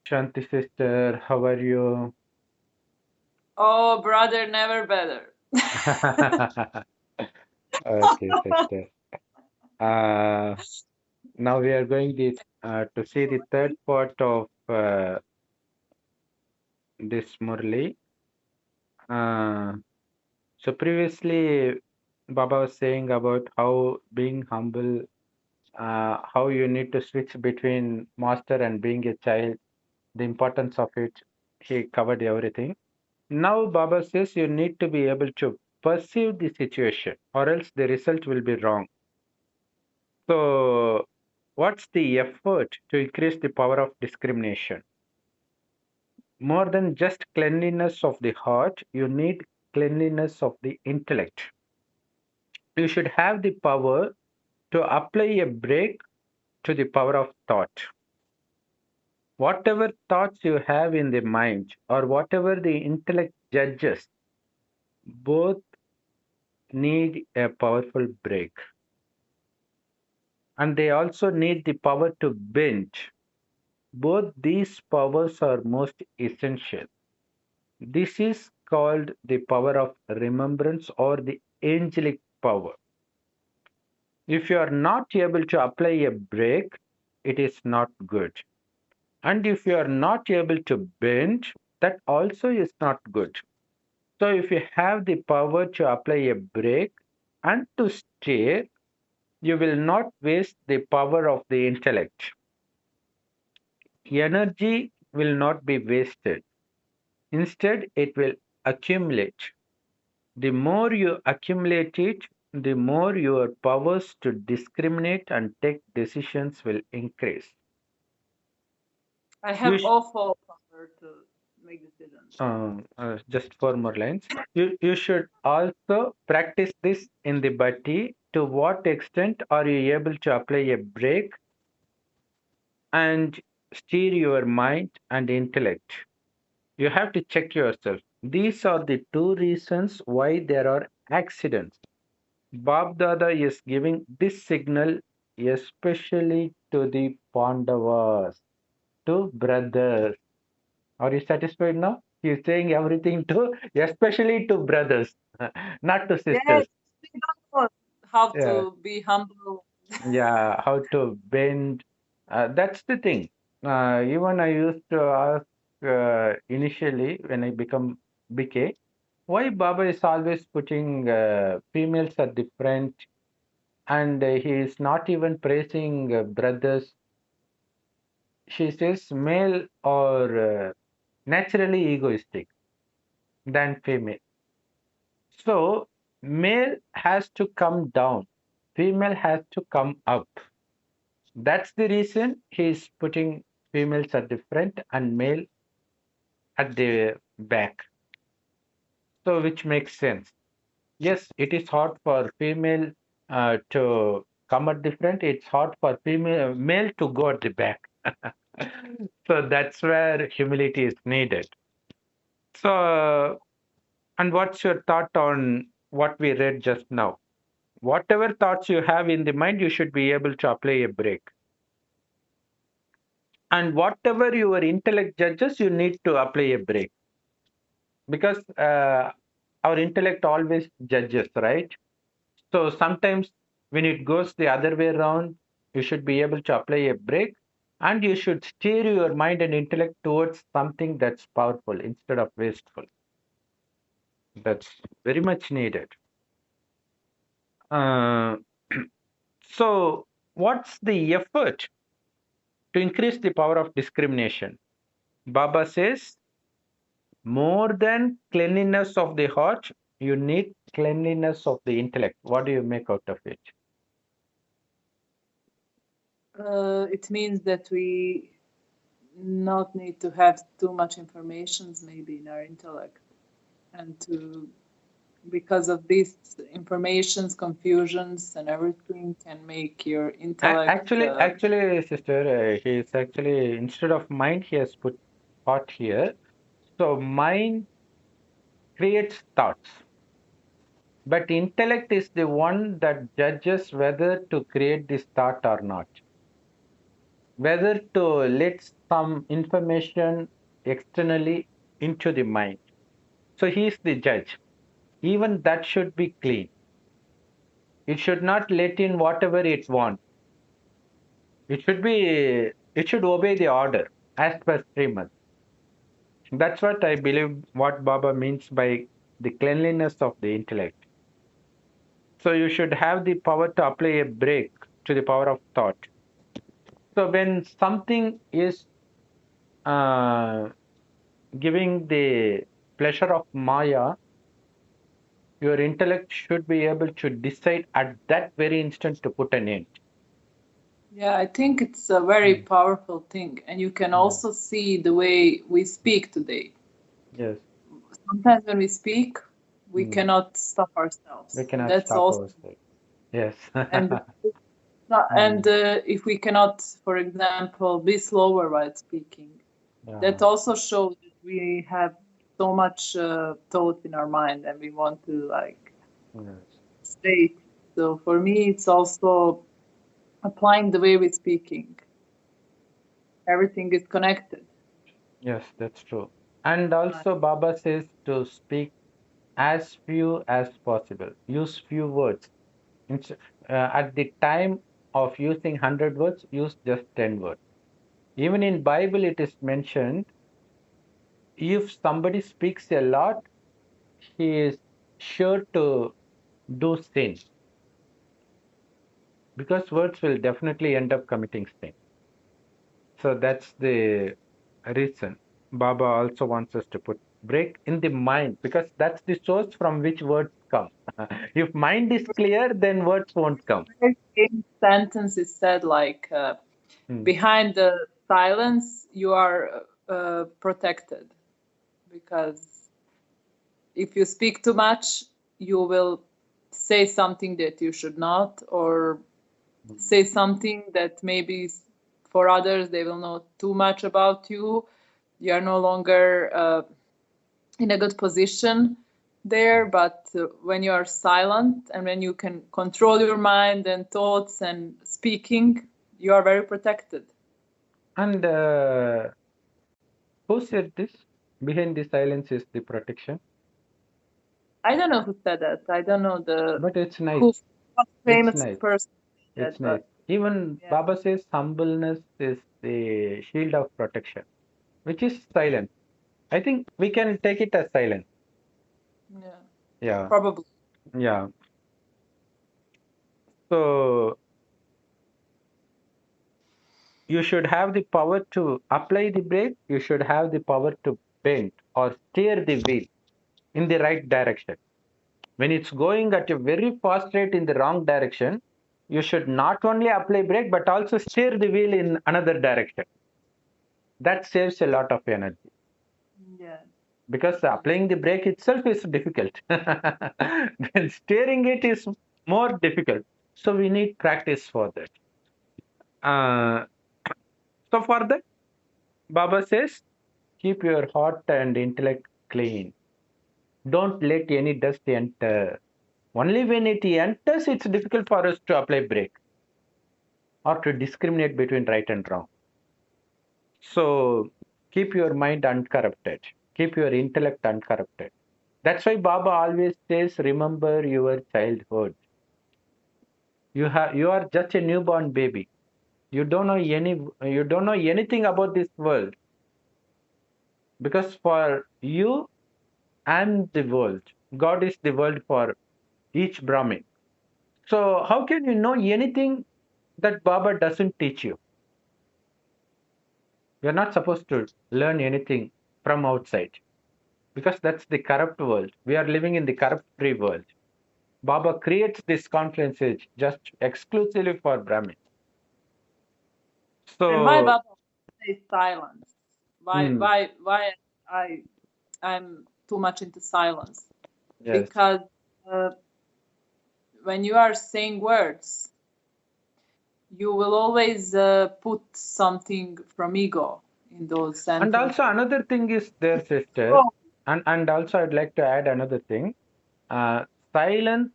Shanti sister, how are you? Oh, brother, never better. Okay, sister. Uh, Now we are going to see the third part of this Murli. Uh, so previously, Baba was saying about how being humble, how you need to switch between master and being a child, the importance of it. He covered everything. Now Baba says you need to be able to perceive the situation, or else the result will be wrong. So, what's the effort to increase the power of discrimination? More than just cleanliness of the heart, you need cleanliness of the intellect. You should have the power to apply a brake to the power of thought. Whatever thoughts you have in the mind, or whatever the intellect judges, both need a powerful brake. And they also need the power to bend. Both these powers are most essential. This is called the power of remembrance or the angelic power. If you are not able to apply a brake, it is not good. And if you are not able to bend, that also is not good. So if you have the power to apply a brake and to steer, you will not waste the power of the intellect. Energy will not be wasted. Instead, it will accumulate. The more you accumulate it, the more your powers to discriminate and take decisions will increase. I You have sh- awful power to make decisions. just four more lines. You should also practice this in the body. To what extent are you able to apply a brake and steer your mind and intellect? You have to check yourself. These are the two reasons why there are accidents. Bab Dada is giving this signal especially to the Pandavas, to brothers. Are you satisfied now? He is saying everything to, especially to brothers, not to Yes, sisters. we don't know how Yeah, to be humble. yeah, how to bend. That's the thing. Even I used to ask initially when I become BK, why Baba is always putting females at the front and he is not even praising brothers. She says male or naturally egoistic than female. So male has to come down, female has to come up. That's the reason he is putting females at the front and male at the back. So which makes sense. Yes, it is hard for female to come at the front. It's hard for female male to go at the back. So that's where humility is needed. So, and what's your thought on what we read just now? Whatever thoughts you have in the mind, you should be able to apply a brake. And whatever your intellect judges, you need to apply a brake because our intellect always judges, right? So sometimes when it goes the other way around, you should be able to apply a brake and you should steer your mind and intellect towards something that's powerful instead of wasteful. That's very much needed. Uh, so, what's the effort to increase the power of discrimination? Baba says, more than cleanliness of the heart, you need cleanliness of the intellect. What do you make out of it? It means that we not need to have too much information maybe in our intellect and to because of these informations confusions and everything can make your intellect Actually, sister, he is actually instead of mind, he has put thought here. So mind creates thoughts, but intellect is the one that judges whether to create this thought or not. whether to let some information externally into the mind. So he is the judge. Even that should be clean. It should not let in whatever it wants. It should obey the order as per Srimad. That's what I believe what Baba means by the cleanliness of the intellect. So you should have the power to apply a break to the power of thought. So when something is uh, giving the pleasure of Maya, your intellect should be able to decide at that very instant to put an end. Yeah, I think it's a very Mm. powerful thing. And you can Mm. also see the way we speak today. Yes. Sometimes when we speak, we Mm. cannot stop ourselves. We cannot That's stop also, ourselves. Yes. and Mm. if we cannot, for example, be slower while speaking, that Yeah. also shows that we have so much thought in our mind and we want to like Yes. state. So for me, it's also applying the way we're speaking. Everything is connected. Yes, that's true. And Right. also, Baba says to speak as few as possible. Use few words. Inst- at the time of using 100 words, use just 10 words. Even in Bible, it is mentioned if somebody speaks a lot, he is sure to do sin because words will definitely end up committing sin. So that's the reason. Baba also wants us to put break in the mind because that's the source from which words come. If mind is clear, then words won't come. Very famous sentence is said like, Hmm. behind the silence, you are protected because if you speak too much, you will say something that you should not, or say something that maybe for others they will know too much about you. You are no longer in a good position there, but when you are silent and when you can control your mind and thoughts and speaking, you are very protected. And who said this? Behind the silence is the protection. I don't know who said that. I don't know the But it's nice. who what It's famous nice. person said It's that, nice. but Even yeah, Baba says humbleness is the shield of protection, which is silence. I think we can take it as silence. yeah, Yeah. probably. Yeah. So you should have the power to apply the brake. You should have the power to bend or steer the wheel in the right direction. When it's going at a very fast rate in the wrong direction, you should not only apply brake but also steer the wheel in another direction. That saves a lot of energy Yeah, because yeah. applying the brake itself is difficult. Then steering it is more difficult. So we need practice for that. Uh, so for that, Baba says, keep your heart and intellect clean. Don't let any dust enter. Only when it enters, it's difficult for us to apply brake or to discriminate between right and wrong. So keep your mind uncorrupted. Keep your intellect uncorrupted. That's why Baba always says, remember your childhood. You are just a newborn baby. You don't know anything about this world because for you and the world, God is the world for each Brahmin. So how can you know anything that Baba doesn't teach you? You're not supposed to learn anything from outside because that's the corrupt world. We are living in the corrupt free world. Baba creates this conferences just exclusively for Brahmin. And why So, Baba says silence? Why mm, why why I I'm too much into silence? yes. Because uh, when you are saying words, you will always put something from ego in those And also sentences. another thing is there, sister. Oh, And also I'd like to add another thing. Uh, Silence,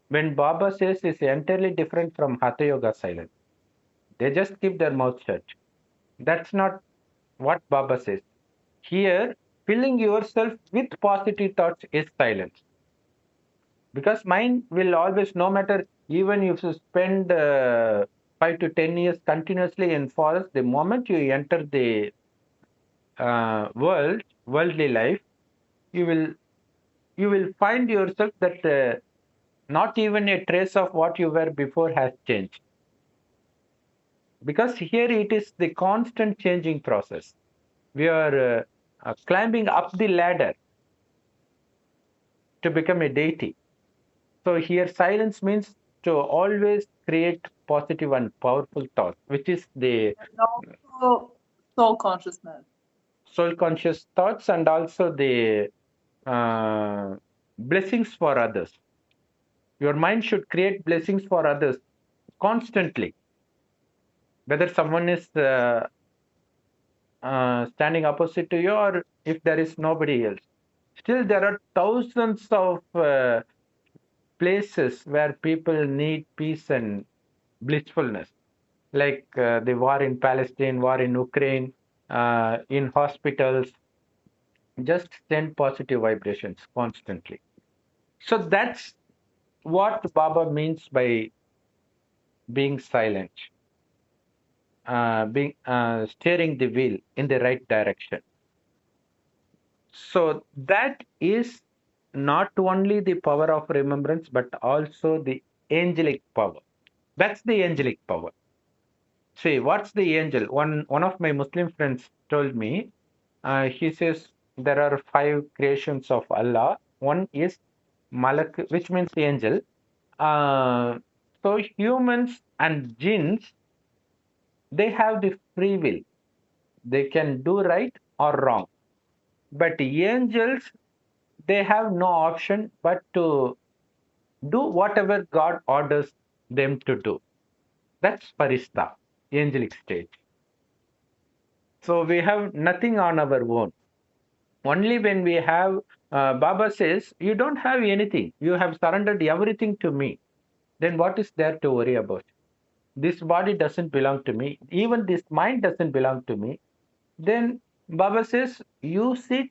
when Baba says, is entirely different from Hatha Yoga silence. They just keep their mouth shut. That's not what Baba says. Here, filling yourself with positive thoughts is silence. Because mind will always, no matter, even if you spend 5 to 10 years continuously in forest, the moment you enter the worldly life, you will find yourself that not even a trace of what you were before has changed. Because here it is the constant changing process. We are climbing up the ladder to become a deity. So here silence means to always create positive and powerful thoughts, which is the And also soul consciousness. soul conscious thoughts, and also the uh, blessings for others. Your mind should create blessings for others constantly, whether someone is standing opposite to you or if there is nobody else. Still, there are thousands of places where people need peace and blissfulness, like the war in Palestine, war in Ukraine, in hospitals. Just send positive vibrations constantly. So that's what Baba means by being silent, being steering the wheel in the right direction. So that is not only the power of remembrance, but also the angelic power. That's the angelic power. See, what's the angel? One of my Muslim friends told me, he says there are five creations of Allah. One is Malak, which means the angel. So humans and jinns, they have the free will. They can do right or wrong. But angels, they have no option but to do whatever God orders them to do. That's Farista, angelic stage. So we have nothing on our own. Only when we have, Baba says, you don't have anything. You have surrendered everything to me. Then what is there to worry about? This body doesn't belong to me. Even this mind doesn't belong to me. Then Baba says, use it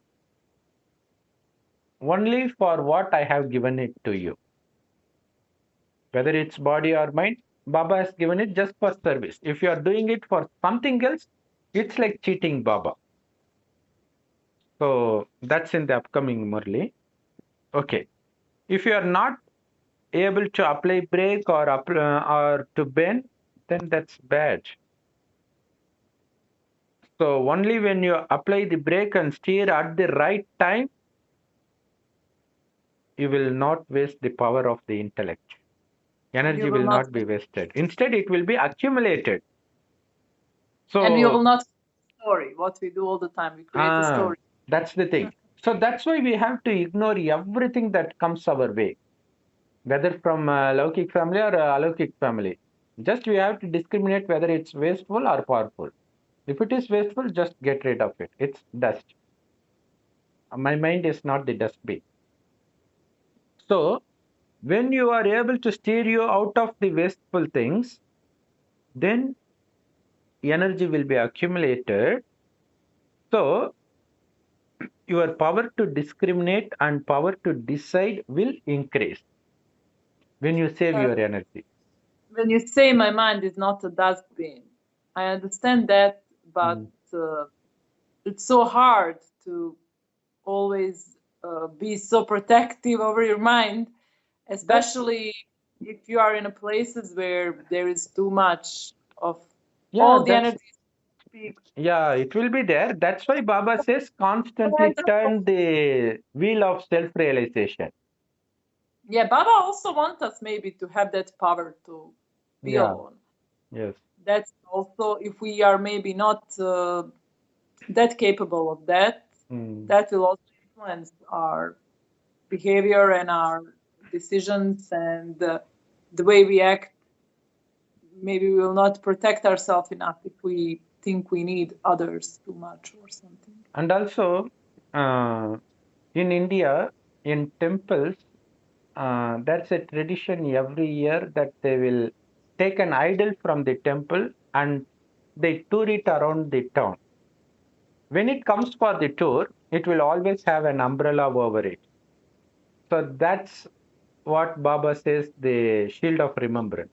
only for what I have given it to you. Whether it's body or mind, Baba has given it just for service. If you are doing it for something else, it's like cheating Baba. So that's in the upcoming Murli. Okay. If you are not able to apply brake or to bend, then that's bad. So only when you apply the brake and steer at the right time, you will not waste the power of the intellect. And you Energy will will not not be wasted. Instead, it will be accumulated. and we will So not story what we do all the time. We create a story. that's the thing. So that's why we have to ignore everything that comes our way, whether from a Laukik family or a Alaukik family. Just we have to discriminate whether it's wasteful or powerful. If it is wasteful, just get rid of it. It's dust. My mind is not the dustbin. So when you are able to steer you out of the wasteful things, then energy will be accumulated. So your power to discriminate and power to decide will increase when you save Uh, your energy. when you say my mind is not a dustbin, I understand that, but Mm. it's so hard to always be so protective over your mind, That especially if you are in a places where there is too much of yeah, all the that's energy speak. yeah, it will be there. That's why Baba says constantly turn the wheel of self-realization. Yeah, Baba also wants us maybe to have that power to be Yeah, alone. yes. That's also if we are maybe not that capable of that, Mm. that will also influence our behavior and our decisions and the way we act. Maybe we will not protect ourselves enough if we think we need others too much or something. And also, in India, in temples, that's a tradition every year that they will take an idol from the temple and they tour it around the town. When it comes for the tour, it will always have an umbrella over it. So that's what Baba says, the shield of remembrance.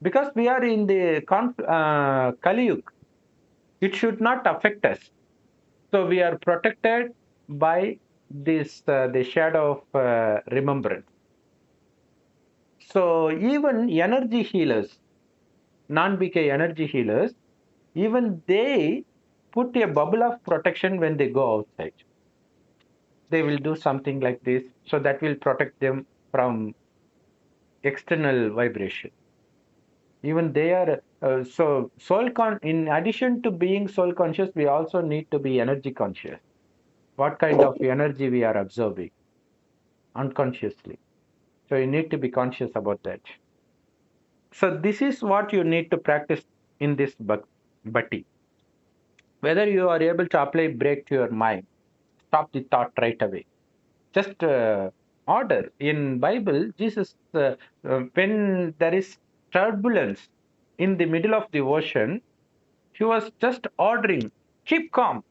Because we are in the Kali Yuga, it should not affect us. So we are protected by this the shadow of remembrance. So even energy healers, non-BK energy healers, even they put a bubble of protection when they go outside. They will do something like this, so that will protect them from external vibration. Even they are so in addition to being soul conscious, we also need to be energy conscious. What kind of energy we are absorbing unconsciously. So you need to be conscious about that. So this is what you need to practice in this bhakti. Whether you are able to apply break to your mind, stop the thought right away. Just order. In Bible, Jesus, when there is turbulence in the middle of the ocean, he was just ordering, keep calm.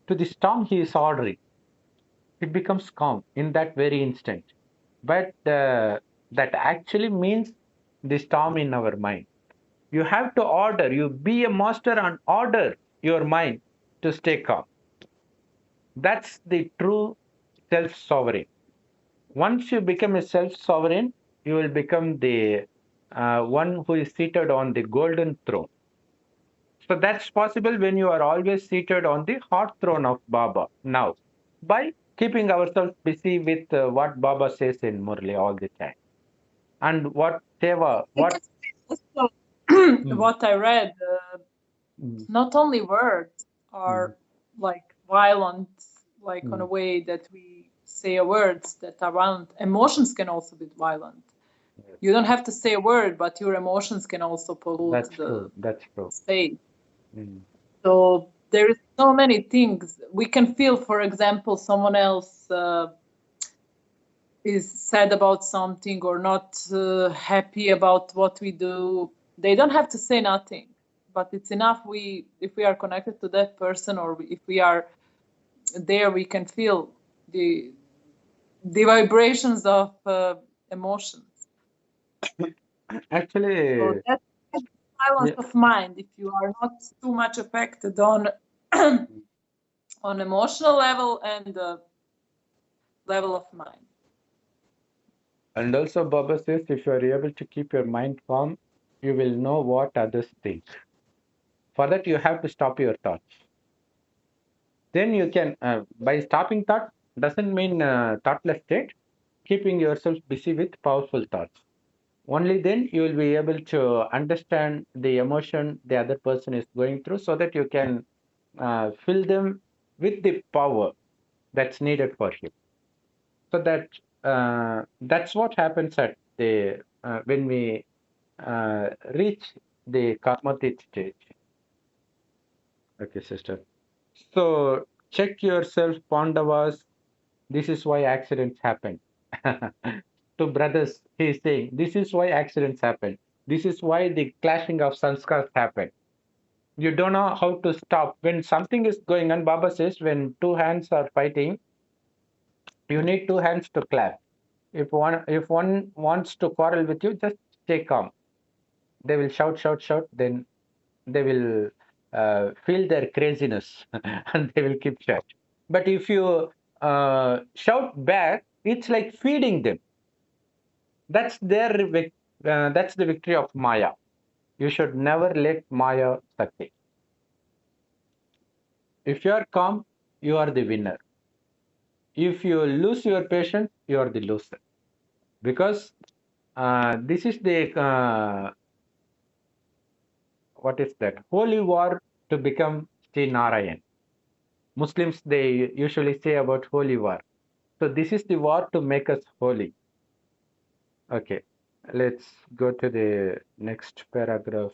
To the storm, he is ordering. It becomes calm in that very instant. But that actually means the storm in our mind. You have to order. You be a master and order your mind to stay calm. That's the true self-sovereign. Once you become a self-sovereign, you will become the one who is seated on the golden throne. So that's possible when you are always seated on the hot throne of Baba now, by keeping ourselves busy with what Baba says in Murli all the time. And what Seva, I what can say also mm, what I read. mm, Not only words mm, are like violent, like on a mm, way that we say words that are violent. Emotions can also be violent. yes, You don't have to say a word, but your emotions can also pollute that's the true. That's true. state. Mm, So there is so many things we can feel. For example, someone else is sad about something or not happy about what we do. They don't have to say nothing, but it's enough we if we are connected to that person, or if we are there, we can feel the vibrations of emotions. So actually, that's silence yeah, of mind. If you are not too much affected on on emotional level and level of mind. and also Baba says if you are able to keep your mind calm, you will know what others think. For that, you have to stop your thoughts. Then you can, by stopping thought, doesn't mean thoughtless state, keeping yourself busy with powerful thoughts. Only then you will be able to understand the emotion the other person is going through, so that you can fill them with the power that's needed for him. So that's what happens at the when we reach the karmatit stage. Okay, sister. So check yourself, Pandavas. This is why accidents happen. To brothers, he is saying, this is why accidents happen. This is why the clashing of sanskars happen. You don't know how to stop. When something is going on, Baba says, when two hands are fighting, you need two hands to clap. If one wants to quarrel with you, just stay calm. They will shout, shout, shout. Then they will feel their craziness and they will keep shut. But if you shout back, it's like feeding them. That's the victory of Maya. You should never let Maya succeed. If you are calm, you are the winner. If you lose your patience, you are the loser. Because this is the what is that holy war to become Sri Narayan. Muslims they usually say about holy war. So this is the war to make us holy. Okay, let's go to the next paragraph.